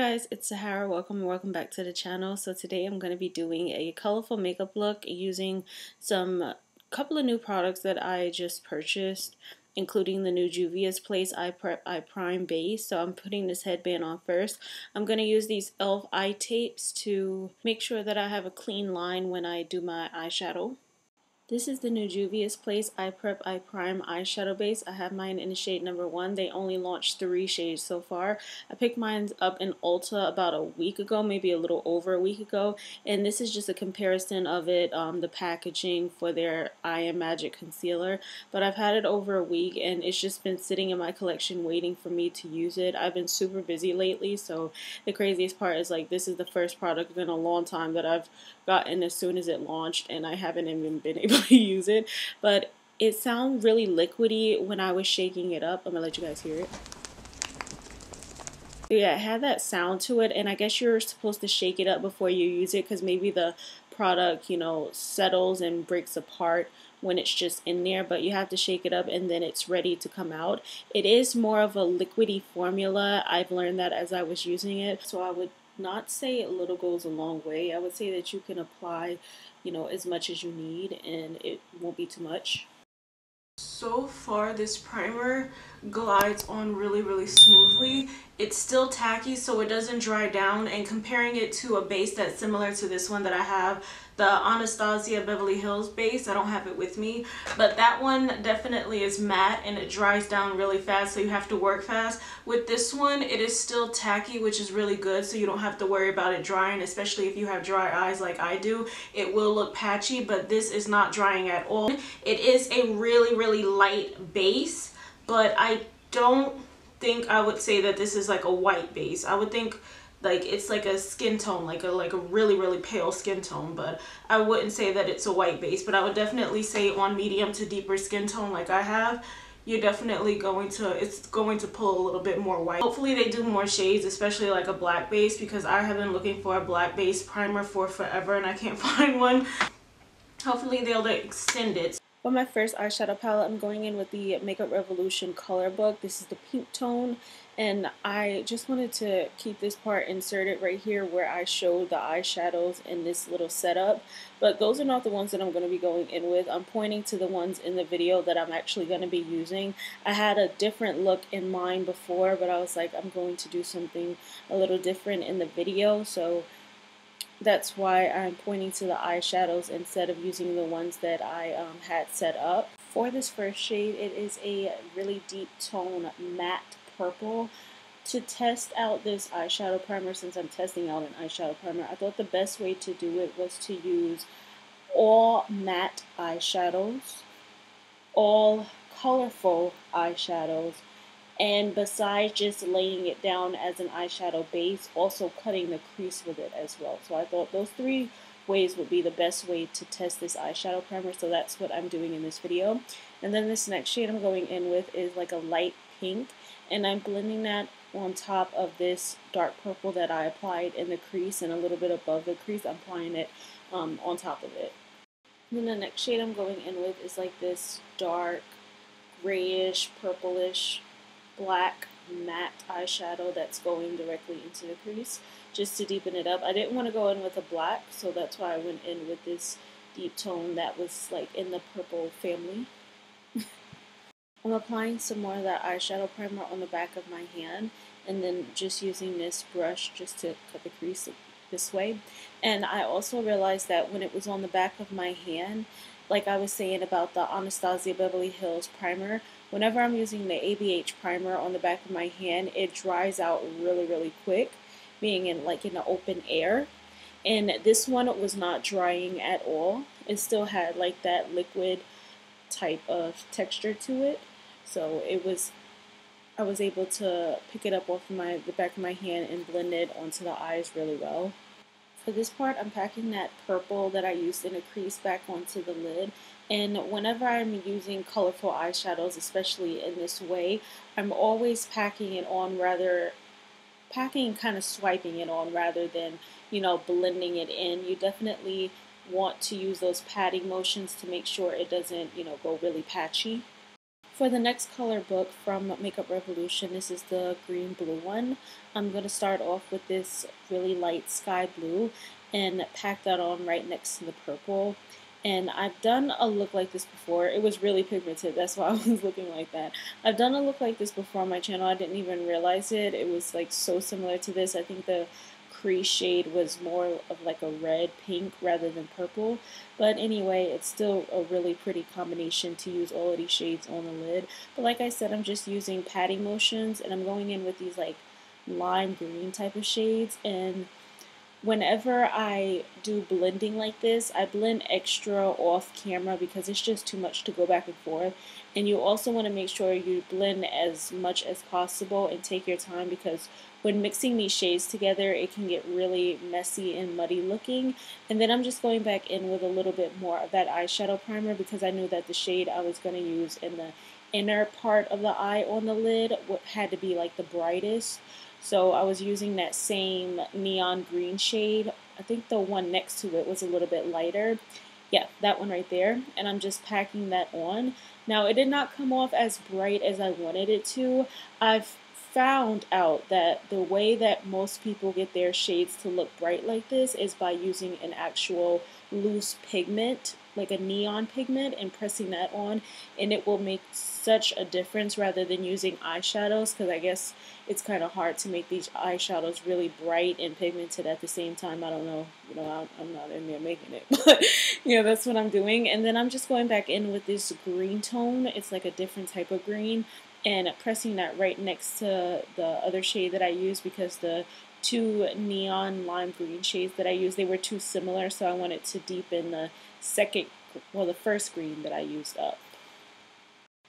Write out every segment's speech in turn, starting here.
guys, it's Sahara. Welcome back to the channel. So today I'm going to be doing a colorful makeup look using some couple of new products that I just purchased, including the new Juvias Place Eye Prime base. So I'm putting this headband on first. I'm going to use these e.l.f. eye tapes to make sure that I have a clean line when I do my eyeshadow. This is the new Juvias Place Eye Prime eyeshadow base. I have mine in the shade number 1. They only launched 3 shades so far. I picked mine up in Ulta about a week ago, maybe a little over a week ago. And this is just a comparison of it, the packaging for their Eye and Magic concealer. But I've had it over a week and it's just been sitting in my collection waiting for me to use it. I've been super busy lately, so the craziest part is like this is the first product in a long time that I've gotten as soon as it launched, and I haven't even been able to use it. But it sounded really liquidy when I was shaking it up. I'm gonna let you guys hear it. Yeah, it had that sound to it, and I guess you're supposed to shake it up before you use it because maybe the product, settles and breaks apart when it's just in there, but you have to shake it up and then it's ready to come out. It is more of a liquidy formula. I've learned that as I was using it, so I would not say a little goes a long way. I would say that you can apply, as much as you need and it won't be too much. So far this primer glides on really smoothly. It's still tacky, so it doesn't dry down, and comparing it to a base that's similar to this one that I have, the Anastasia Beverly Hills base, I don't have it with me, but that one definitely is matte and it dries down really fast, so you have to work fast. With this one, it is still tacky, which is really good, so you don't have to worry about it drying, especially if you have dry eyes like I do. It will look patchy, but this is not drying at all. It is a really light base, but I don't think I would say that this is like a white base. I would think like it's like a skin tone, like a really pale skin tone, but I wouldn't say that it's a white base. But I would definitely say on medium to deeper skin tone like I have, you're definitely it's going to pull a little bit more white. Hopefully they do more shades, especially like a black base, because I have been looking for a black base primer for forever and I can't find one. Hopefully they'll extend it. For my first eyeshadow palette, I'm going in with the Makeup Revolution Color Book. This is the pink tone, and I just wanted to keep this part inserted right here where I showed the eyeshadows in this little setup. But those are not the ones that I'm going to be going in with. I'm pointing to the ones in the video that I'm actually going to be using. I had a different look in mind before, but I was like, I'm going to do something a little different in the video, so that's why I'm pointing to the eyeshadows instead of using the ones that I had set up. For this first shade, it is a really deep tone matte purple. To test out this eyeshadow primer, since I'm testing out an eyeshadow primer, I thought the best way to do it was to use all matte eyeshadows, all colorful eyeshadows, and besides just laying it down as an eyeshadow base, also cutting the crease with it as well. So I thought those 3 ways would be the best way to test this eyeshadow primer, so that's what I'm doing in this video. And then this next shade I'm going in with is like a light pink, and I'm blending that on top of this dark purple that I applied in the crease, and a little bit above the crease I'm applying it on top of it. And then the next shade I'm going in with is like this dark grayish, purplish, black matte eyeshadow that's going directly into the crease just to deepen it up. I didn't want to go in with a black, so that's why I went in with this deep tone that was like in the purple family. I'm applying some more of that eyeshadow primer on the back of my hand, and then just using this brush just to cut the crease this way. And I also realized that when it was on the back of my hand, like I was saying about the Anastasia Beverly Hills primer, whenever I'm using the ABH primer on the back of my hand, it dries out really quick, being in the open air. And this one was not drying at all. It still had like that liquid type of texture to it. So I was able to pick it up off of the back of my hand and blend it onto the eyes really well. For this part, I'm packing that purple that I used in a crease back onto the lid. And whenever I'm using colorful eyeshadows, especially in this way, I'm always packing it on kind of swiping it on rather than, blending it in. You definitely want to use those patting motions to make sure it doesn't, go really patchy. For the next color book from Makeup Revolution, this is the green blue one. I'm going to start off with this really light sky blue and pack that on right next to the purple. And I've done a look like this before. It was really pigmented, that's why I was looking like that. I've done a look like this before on my channel. I didn't even realize it. It was like so similar to this. I think the crease shade was more of like a red pink rather than purple, but anyway, it's still a really pretty combination to use all of these shades on the lid. But like I said, I'm just using patting motions, and I'm going in with these like lime green type of shades. And whenever I do blending like this, I blend extra off camera because it's just too much to go back and forth. And you also want to make sure you blend as much as possible and take your time, because when mixing these shades together, it can get really messy and muddy looking. And then I'm just going back in with a little bit more of that eyeshadow primer, because I knew that the shade I was going to use in the inner part of the eye on the lid had to be like the brightest. So I was using that same neon green shade. I think the one next to it was a little bit lighter. Yeah, that one right there. And I'm just packing that on. Now, it did not come off as bright as I wanted it to. I've found out that the way that most people get their shades to look bright like this is by using an actual loose pigment, like a neon pigment, and pressing that on, and it will make such a difference rather than using eyeshadows, because I guess it's kind of hard to make these eyeshadows really bright and pigmented at the same time. I don't know, I'm not in there making it, but yeah, that's what I'm doing. And then I'm just going back in with this green tone. It's like a different type of green, and pressing that right next to the other shade that I used, because the two neon lime green shades that I used, they were too similar, so I wanted to deepen the first green that I used up.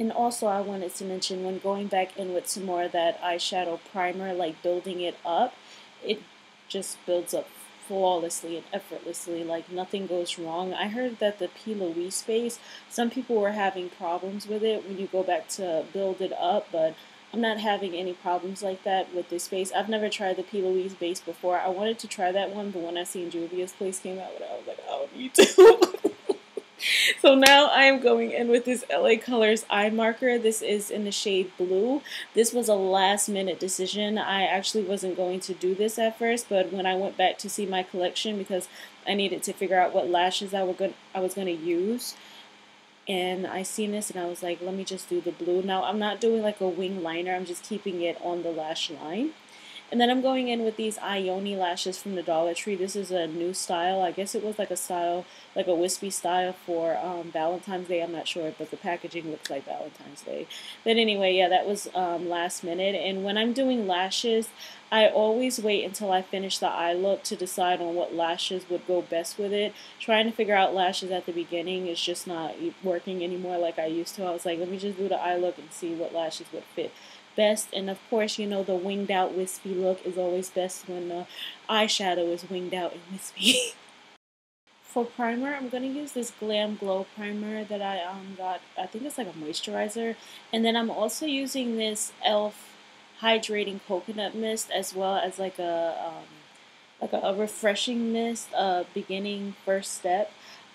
And also I wanted to mention, when going back in with some more of that eyeshadow primer, like building it up, it just builds up flawlessly and effortlessly, like nothing goes wrong. I heard that the P. Louise base, some people were having problems with it when you go back to build it up, but I'm not having any problems like that with this base. I've never tried the P. Louise base before. I wanted to try that one, but when I seen Juvia's place came out with it, I was like, I don't need to. So now I am going in with this LA Colors eye marker. This is in the shade blue. This was a last minute decision. I actually wasn't going to do this at first, but when I went back to see my collection, because I needed to figure out what lashes I was going to use, and I seen this and I was like, let me just do the blue. Now I'm not doing like a wing liner, I'm just keeping it on the lash line. And then I'm going in with these Ioni lashes from the Dollar Tree. This is a new style. I guess it was like a style, like a wispy style for Valentine's Day. I'm not sure, but the packaging looks like Valentine's Day. But anyway, yeah, that was last minute. And when I'm doing lashes, I always wait until I finish the eye look to decide on what lashes would go best with it. Trying to figure out lashes at the beginning is just not working anymore like I used to. I was like, let me just do the eye look and see what lashes would fit best. And of course, you know, the winged out wispy look is always best when the eyeshadow is winged out and wispy. For primer, I'm going to use this Glam Glow primer that I got. I think it's like a moisturizer. And then I'm also using this e.l.f. hydrating coconut mist, as well as like a refreshing mist, beginning first step.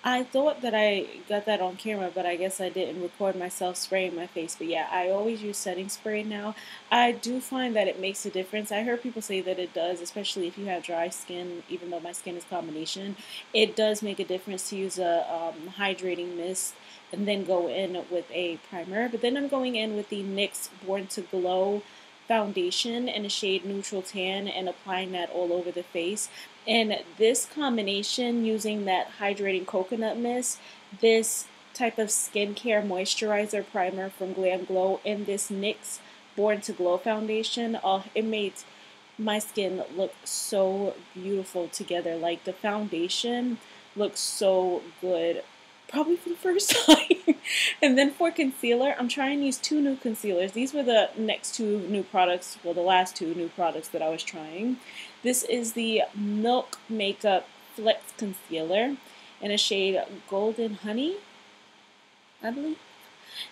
I thought that I got that on camera, but I guess I didn't record myself spraying my face. But yeah, I always use setting spray now. I do find that it makes a difference. I heard people say that it does, especially if you have dry skin, even though my skin is combination. It does make a difference to use a hydrating mist and then go in with a primer. But then I'm going in with the NYX Born to Glow foundation in a shade Neutral Tan and applying that all over the face. And this combination, using that hydrating coconut mist, this type of skincare moisturizer primer from Glam Glow, and this NYX Born to Glow foundation, it made my skin look so beautiful together. Like, the foundation looks so good, probably for the first time. And then for concealer, I'm trying these two new concealers. These were the next two new products, well, the last two new products that I was trying. This is the Milk Makeup Flex Concealer in a shade Golden Honey, I believe.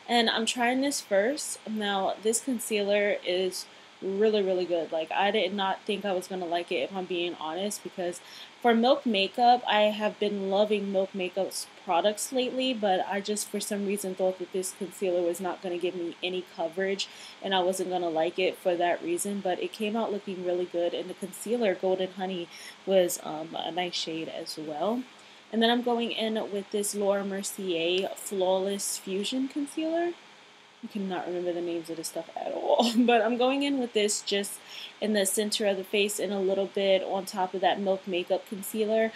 And I'm trying this first. Now, this concealer is really good. Like, I did not think I was gonna like it, if I'm being honest, because for Milk Makeup, I have been loving Milk Makeup's products lately, but I just for some reason thought that this concealer was not going to give me any coverage and I wasn't going to like it for that reason, but it came out looking really good, and the concealer Golden Honey was a nice shade as well. And then I'm going in with this Laura Mercier Flawless Fusion Concealer. I cannot remember the names of this stuff at all, but I'm going in with this just in the center of the face and a little bit on top of that Milk Makeup concealer.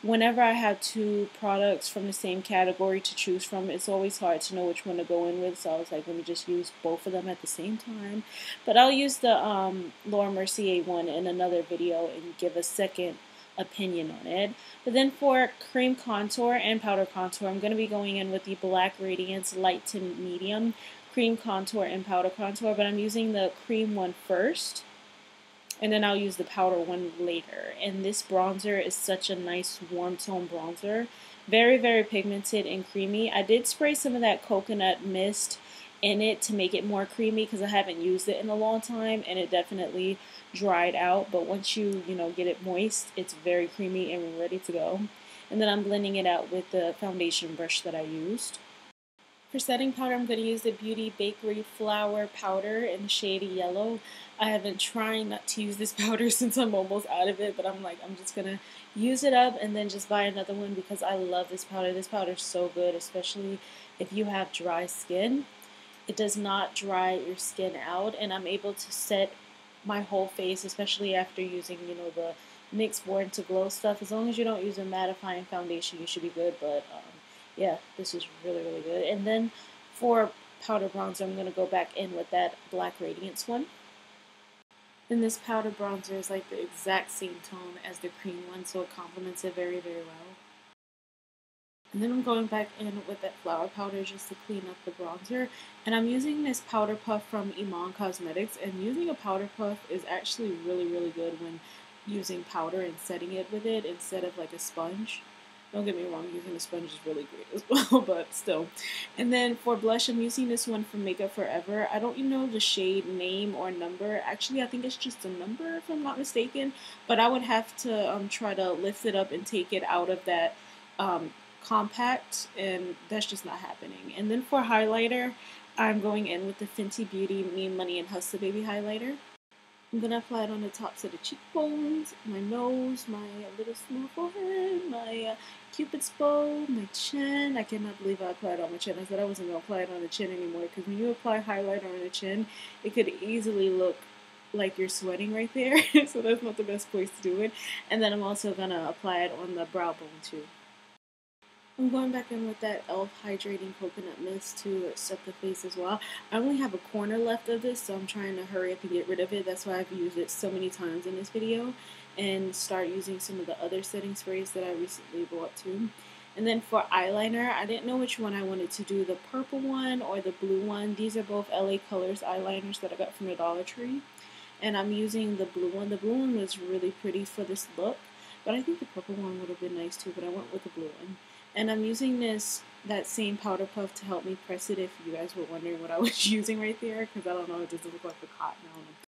Whenever I have two products from the same category to choose from, it's always hard to know which one to go in with, so I was like, let me just use both of them at the same time. But I'll use the Laura Mercier one in another video and give a second opinion on it. But then for cream contour and powder contour, I'm going to be going in with the Black Radiance Light to Medium cream contour and powder contour, but I'm using the cream one first, and then I'll use the powder one later. And this bronzer is such a nice warm tone bronzer. Very pigmented and creamy. I did spray some of that coconut mist in it to make it more creamy because I haven't used it in a long time, and it definitely dried out. But once you get it moist, it's very creamy and ready to go. And then I'm blending it out with the foundation brush that I used. For setting powder, I'm going to use the Beauty Bakery Flower Powder in the shade Yellow. I have been trying not to use this powder since I'm almost out of it, but I'm just going to use it up and then just buy another one because I love this powder. This powder is so good, especially if you have dry skin. It does not dry your skin out, and I'm able to set my whole face, especially after using, the NYX Born to Glow stuff. As long as you don't use a mattifying foundation, you should be good, but yeah, this is really good. And then for powder bronzer, I'm going to go back in with that Black Radiance one. And this powder bronzer is like the exact same tone as the cream one, so it complements it very well. And then I'm going back in with that flower powder just to clean up the bronzer. And I'm using this powder puff from Iman Cosmetics, and using a powder puff is actually really good when using powder and setting it with it instead of like a sponge. Don't get me wrong, using a sponge is really great as well, but still. And then for blush, I'm using this one from Makeup Forever. I don't know the shade name or number. Actually, I think it's just a number if I'm not mistaken. But I would have to try to lift it up and take it out of that compact, and that's just not happening. And then for highlighter, I'm going in with the Fenty Beauty Me Money and Hustle Baby highlighter. I'm going to apply it on the tops of the cheekbones, my nose, my little small forehead, my cupid's bow, my chin. I cannot believe I applied it on my chin. I said I wasn't going to apply it on the chin anymore because when you apply highlighter on the chin, it could easily look like you're sweating right there. So that's not the best place to do it. And then I'm also going to apply it on the brow bone too. I'm going back in with that e.l.f. Hydrating Coconut Mist to set the face as well. I only have a corner left of this, so I'm trying to hurry up and get rid of it. That's why I've used it so many times in this video, and start using some of the other setting sprays that I recently bought too. And then for eyeliner, I didn't know which one I wanted to do, the purple one or the blue one. These are both LA Colors eyeliners that I got from the Dollar Tree, and I'm using the blue one. The blue one was really pretty for this look, but I think the purple one would have been nice too, but I went with the blue one. And I'm using that same powder puff to help me press it, if you guys were wondering what I was using right there, because I don't know, it doesn't look like a cotton on it.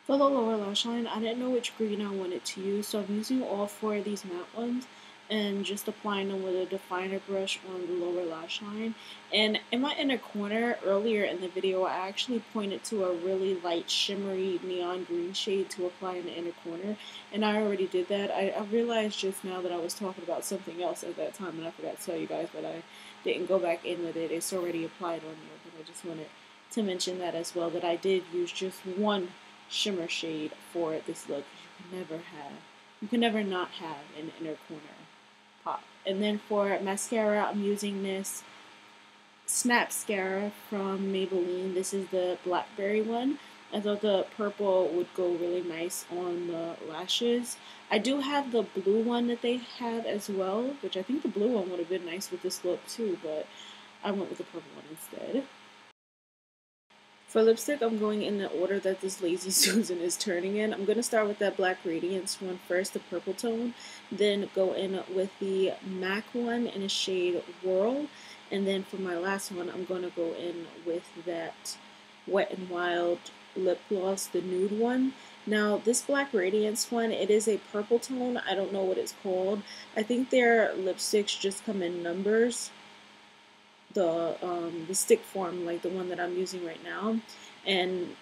For the lower lash line, I didn't know which green I wanted to use, so I'm using all four of these matte ones and just applying them with a definer brush on the lower lash line. And in my inner corner, earlier in the video, I actually pointed to a really light shimmery neon green shade to apply in the inner corner, and I already did that. I realized just now that I was talking about something else at that time, and I forgot to tell you guys, but I didn't go back in with it. It's already applied on there, but I just wanted to mention that as well, that I did use just one shimmer shade for this look. You can never not have an inner corner pop. And then for mascara, I'm using this Snapscara from Maybelline. This is the blackberry one. I thought the purple would go really nice on the lashes. I do have the blue one that they have as well, which I think the blue one would have been nice with this look too, but I went with the purple one instead. For lipstick, I'm going in the order that this Lazy Susan is turning in. I'm going to start with that Black Radiance one first, the purple tone. Then go in with the MAC one in a shade Whirl. And then for my last one, I'm going to go in with that Wet n Wild lip gloss, the nude one. Now this Black Radiance one, it is a purple tone. I don't know what it's called. I think their lipsticks just come in numbers. The stick form, like the one that I'm using right now, and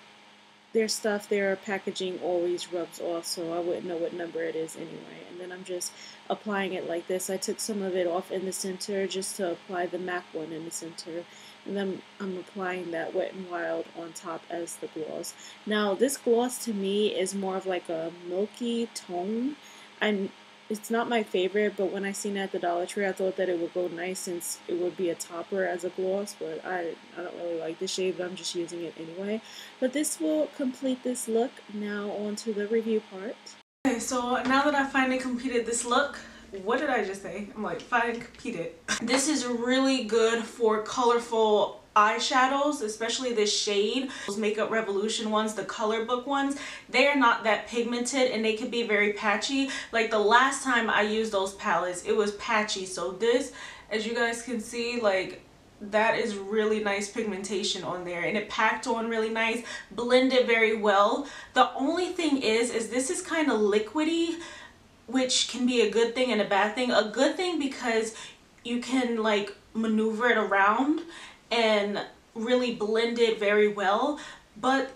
their packaging always rubs off, so I wouldn't know what number it is anyway. And then I'm just applying it like this. I took some of it off in the center just to apply the MAC one in the center, and then I'm applying that Wet n Wild on top as the gloss. Now this gloss to me is more of like a milky tone. It's not my favorite, but when I seen it at the Dollar Tree, I thought that it would go nice since it would be a topper as a gloss, but I don't really like the shade, but I'm just using it anyway. But this will complete this look. Now on to the review part. Okay, so now that I finally completed this look, what did I just say? I'm like, finally completed. This is really good for colorful eyeshadows, especially this shade. Those Makeup Revolution ones, the color book ones, they are not that pigmented and they can be very patchy. Like the last time I used those palettes, it was patchy. So this, as you guys can see, like that is really nice pigmentation on there, and it packed on really nice, blended very well. The only thing is this is kind of liquidy, which can be a good thing and a bad thing. A good thing because you can like maneuver it around and really blend it very well, but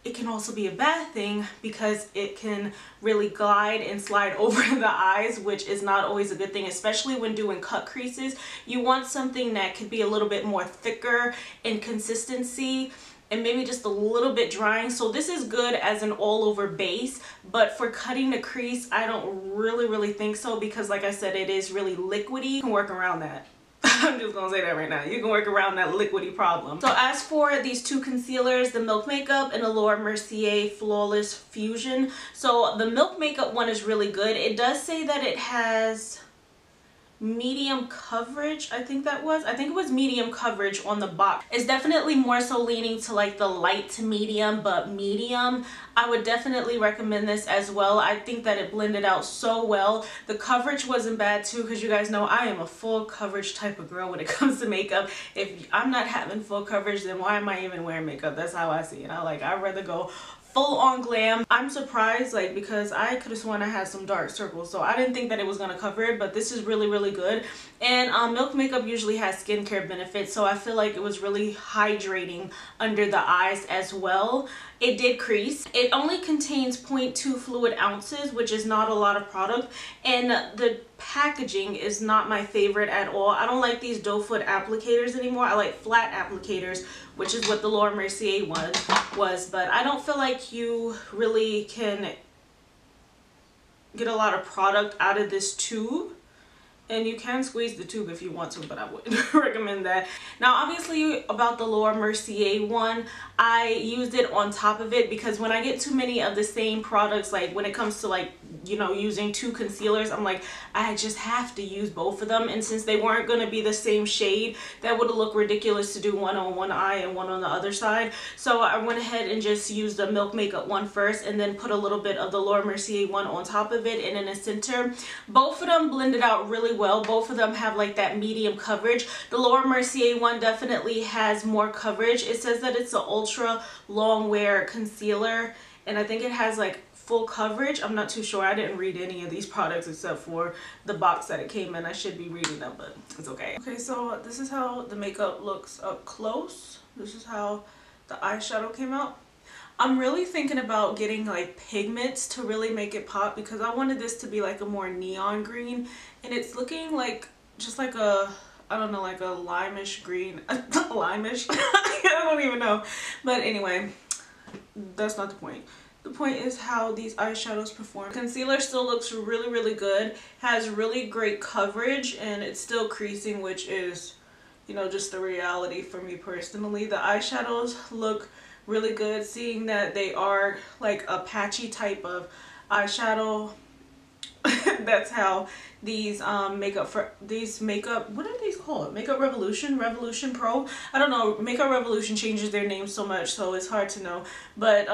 it can also be a bad thing because it can really glide and slide over the eyes, which is not always a good thing, especially when doing cut creases. You want something that could be a little bit more thicker in consistency and maybe just a little bit drying. So this is good as an all-over base, but for cutting the crease, I don't really think so, because like I said, it is really liquidy. You can work around that. I'm just gonna say that right now. You can work around that liquidy problem. So as for these two concealers, the Milk Makeup and the Laura Mercier Flawless Fusion. So the Milk Makeup one is really good. It does say that it has medium coverage. I think it was medium coverage on the box. It's definitely more so leaning to like the light to medium, but medium. I would definitely recommend this as well. I think that it blended out so well. The coverage wasn't bad too, because you guys know I am a full coverage type of girl when it comes to makeup. If I'm not having full coverage, then why am I even wearing makeup? That's how I see it. I'd rather go full on glam. I'm surprised, like, because I could have sworn I had some dark circles, so I didn't think that it was going to cover it, but this is really good. And Milk Makeup usually has skincare benefits, so I feel like it was really hydrating under the eyes as well. It did crease. It only contains 0.2 fluid ounces, which is not a lot of product, and the packaging is not my favorite at all. I don't like these doe foot applicators anymore. I like flat applicators, which is what the Laura Mercier one was, but I don't feel like you really can get a lot of product out of this tube. And you can squeeze the tube if you want to, but I wouldn't recommend that. Now, obviously, about the Laura Mercier one, I used it on top of it because when I get too many of the same products, like when it comes to like, you know, using two concealers, I'm like, I just have to use both of them. And since they weren't going to be the same shade, that would have looked ridiculous to do one on one eye and one on the other side. So I went ahead and just used the Milk Makeup one first and then put a little bit of the Laura Mercier one on top of it and in the center. Both of them blended out really well. Both of them have like that medium coverage. The Laura Mercier one definitely has more coverage. It says that it's an ultra long wear concealer, and I think it has like full coverage. I'm not too sure. I didn't read any of these products except for the box that it came in. I should be reading them, but it's okay. Okay, so this is how the makeup looks up close. This is how the eyeshadow came out. I'm really thinking about getting like pigments to really make it pop, because I wanted this to be like a more neon green, and it's looking like just like a, I don't know, like a limeish green. Limeish? I don't even know. But anyway, that's not the point. The point is how these eyeshadows perform. Concealer still looks really good, has really great coverage, and it's still creasing, which is, you know, just the reality for me personally. The eyeshadows look really good, seeing that they are like a patchy type of eyeshadow. That's how these what are these called? Makeup Revolution Pro. I don't know, Makeup Revolution changes their name so much, so it's hard to know. But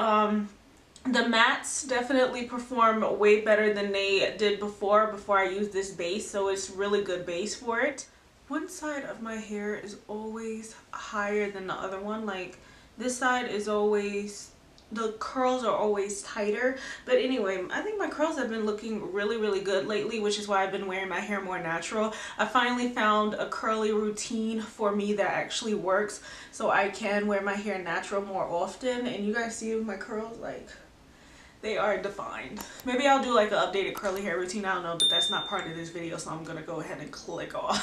the mattes definitely perform way better than they did before I used this base, so it's really good base for it. One side of my hair is always higher than the other one. Like this side is always the curls are always tighter. But anyway, I think my curls have been looking really good lately, which is why I've been wearing my hair more natural. I finally found a curly routine for me that actually works, so I can wear my hair natural more often. And you guys see my curls, like, they are defined. Maybe I'll do like an updated curly hair routine, I don't know, but that's not part of this video, so I'm gonna go ahead and click off.